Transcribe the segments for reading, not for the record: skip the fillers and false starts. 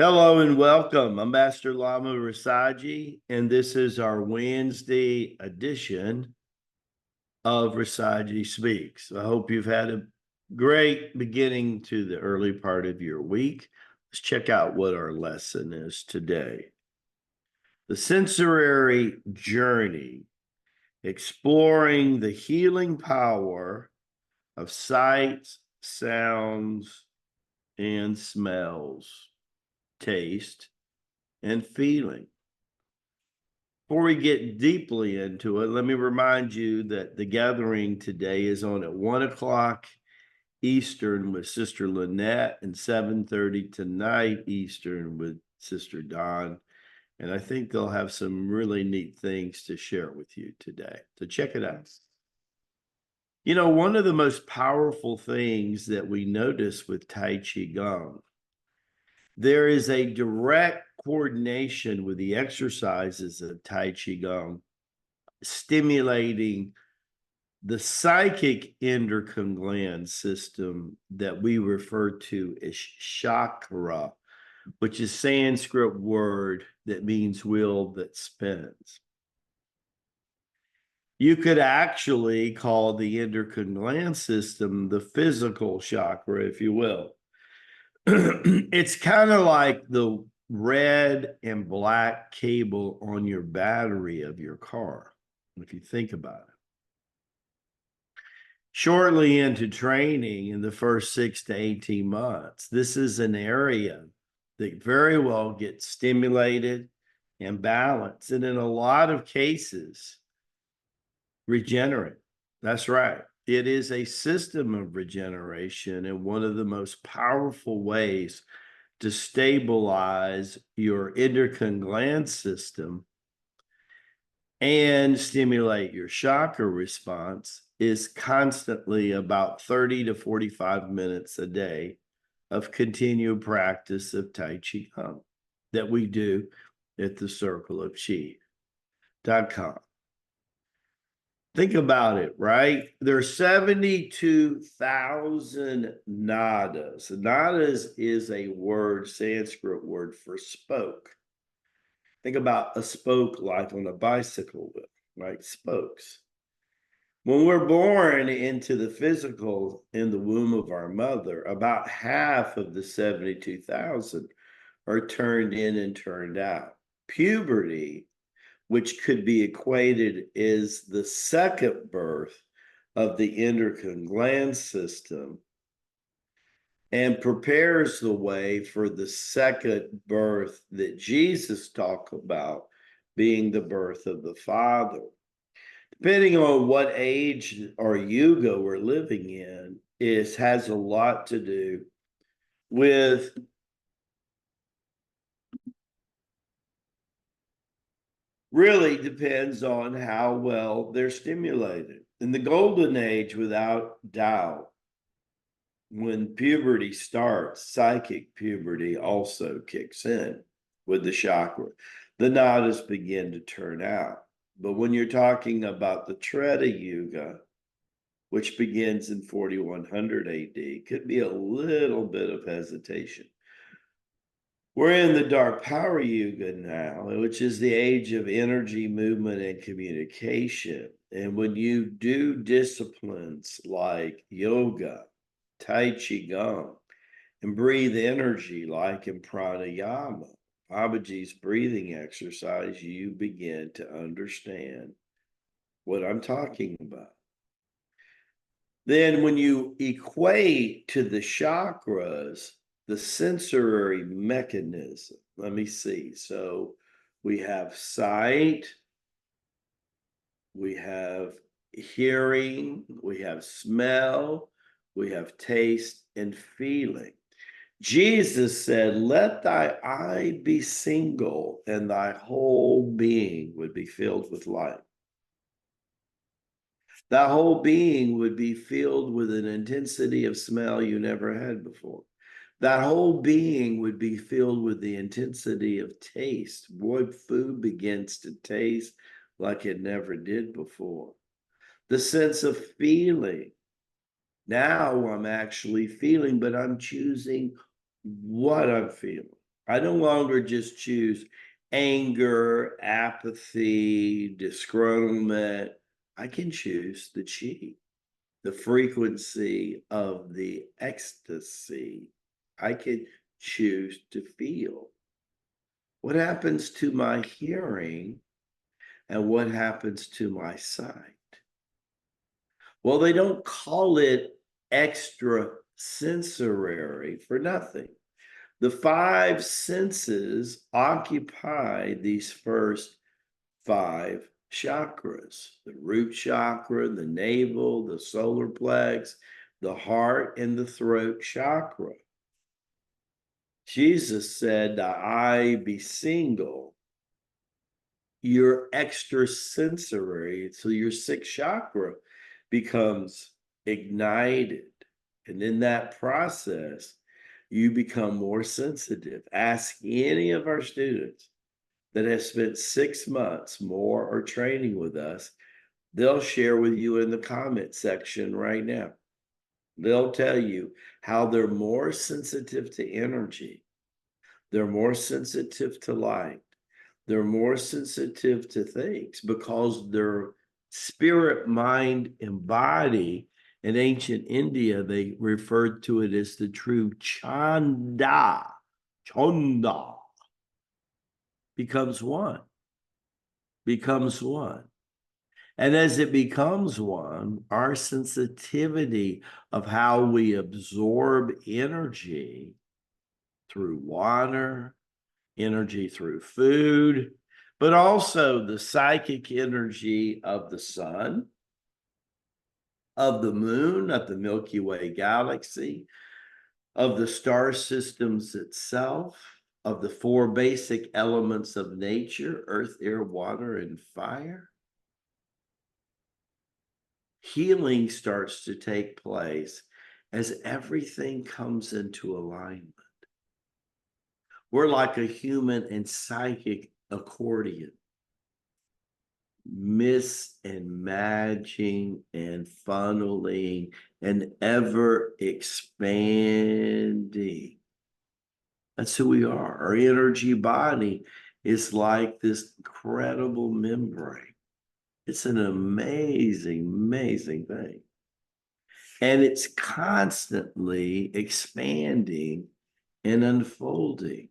Hello and welcome. I'm Master Lama Rasaji, and this is our Wednesday edition of Rasaji Speaks. I hope you've had a great beginning to the early part of your week. Let's check out what our lesson is today. The sensory journey, exploring the healing power of sights, sounds, and smells, taste, and feeling. Before we get deeply into it, let me remind you that the gathering today is on at 1 o'clock Eastern with Sister Lynette and 7:30 tonight Eastern with Sister Dawn. And I think they'll have some really neat things to share with you today. So check it out. You know, one of the most powerful things that we notice with Tai Chi Gung, there is a direct coordination with the exercises of Tai Chi Gung, stimulating the psychic endocrine gland system that we refer to as chakra, which is Sanskrit word that means wheel that spins. You could actually call the endocrine gland system the physical chakra, if you will. It's kind of like the red and black cable on your battery of your car, if you think about it. Shortly into training in the first 6 to 18 months, this is an area that very well gets stimulated and balanced, and in a lot of cases, regenerate. That's right. It is a system of regeneration, and one of the most powerful ways to stabilize your endocrine gland system and stimulate your chakra response is constantly about 30 to 45 minutes a day of continued practice of Tai Chi Gung that we do at the circleofchi.com. Think about it, right? There are 72,000 nadas. Nadas is a word, Sanskrit word for spoke. Think about a spoke like on a bicycle wheel, right? Spokes. When we're born into the physical in the womb of our mother, about half of the 72,000 are turned in and turned out. Puberty, which could be equated as the second birth of the endocrine gland system, and prepares the way for the second birth that Jesus talked about, being the birth of the Father. Depending on what age or yuga we're living in, has a lot to do with really depends on how well they're stimulated. In the golden age, without doubt, when puberty starts, psychic puberty also kicks in with the chakra. The nadas begin to turn out. But when you're talking about the Treta Yuga, which begins in 4100 AD, could be a little bit of hesitation. We're in the Dark Power Yuga now, which is the age of energy, movement, and communication. And when you do disciplines like yoga, Tai Chi Gung, and breathe energy like in pranayama, Babaji's breathing exercise, you begin to understand what I'm talking about. Then when you equate to the chakras, the sensory mechanism, let me see. So we have sight, we have hearing, we have smell, we have taste and feeling. Jesus said, let thy eye be single and thy whole being would be filled with light. That whole being would be filled with an intensity of smell you never had before. That whole being would be filled with the intensity of taste. Boy, food begins to taste like it never did before. The sense of feeling. Now I'm actually feeling, but I'm choosing what I'm feeling. I no longer just choose anger, apathy, disgruntlement. I can choose the chi, the frequency of the ecstasy. I can choose to feel. What happens to my hearing and what happens to my sight? Well, they don't call it extrasensory for nothing. The five senses occupy these first five chakras: the root chakra, the navel, the solar plex, the heart, and the throat chakra. Jesus said, "The eye be single." You're extrasensory, so your sixth chakra becomes ignited. And in that process, you become more sensitive. Ask any of our students that have spent 6 months more or training with us. They'll share with you in the comment section right now. They'll tell you how they're more sensitive to energy. They're more sensitive to light. They're more sensitive to things because their spirit, mind, and body. In ancient India, they referred to it as the true chanda. Chanda becomes one, becomes one. And as it becomes one, our sensitivity of how we absorb energy through water, energy through food, but also the psychic energy of the sun, of the moon, of the Milky Way galaxy, of the star systems itself, of the four basic elements of nature: earth, air, water, and fire. Healing starts to take place as everything comes into alignment. We're like a human and psychic accordion, and matching and funneling and ever expanding. That's who we are. Our energy body is like this incredible membrane. It's an amazing, amazing thing. And it's constantly expanding and unfolding.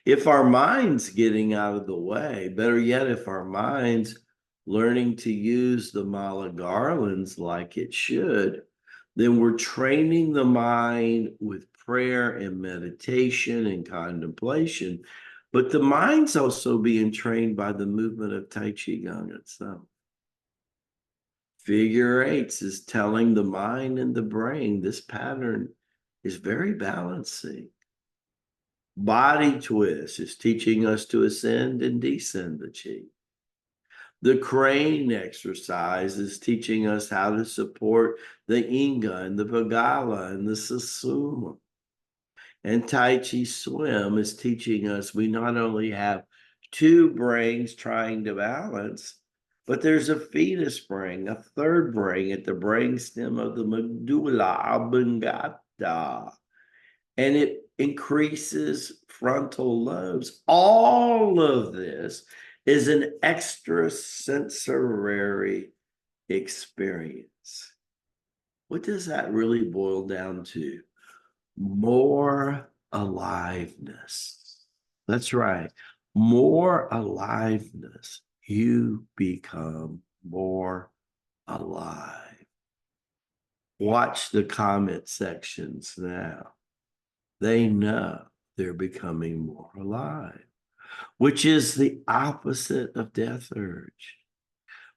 If our mind's getting out of the way, better yet, if our mind's learning to use the mala garlands like it should, then we're training the mind with prayer and meditation and contemplation. But the mind's also being trained by the movement of Tai Chi Gung itself. Figure eights is telling the mind and the brain this pattern is very balancing. Body twist is teaching us to ascend and descend the chi. The crane exercise is teaching us how to support the Inga and the Pagala and the Susuma. And Tai Chi swim is teaching us we not only have two brains trying to balance, but there's a fetus brain, a third brain at the brainstem of the medulla oblongata, and it increases frontal lobes. All of this is an extrasensory experience. What does that really boil down to? More aliveness. That's right. More aliveness. You become more alive. Watch the comment sections now. They know they're becoming more alive, which is the opposite of death urge,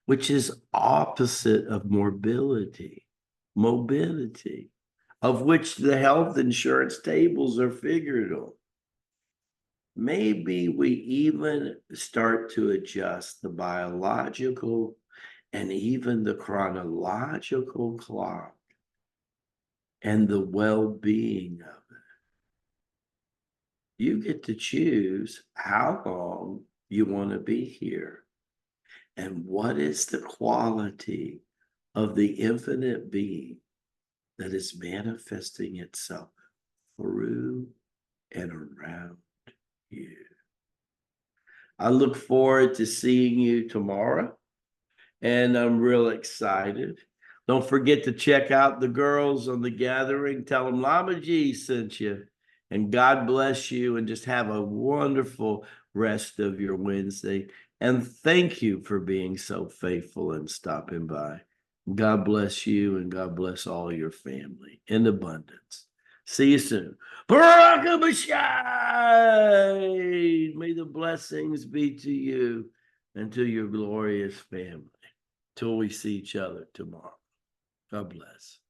which is opposite of mobility, of which the health insurance tables are figured on. Maybe we even start to adjust the biological and even the chronological clock and the well-being of it. You get to choose how long you want to be here and what is the quality of the infinite being that is manifesting itself through and around you. I look forward to seeing you tomorrow, and I'm real excited. Don't forget to check out the girls on the gathering. Tell them Lama G sent you, and God bless you, and just have a wonderful rest of your Wednesday. And thank you for being so faithful and stopping by. God bless you, and God bless all your family in abundance. See you soon. Barak Abishai! May the blessings be to you and to your glorious family till we see each other tomorrow. God bless.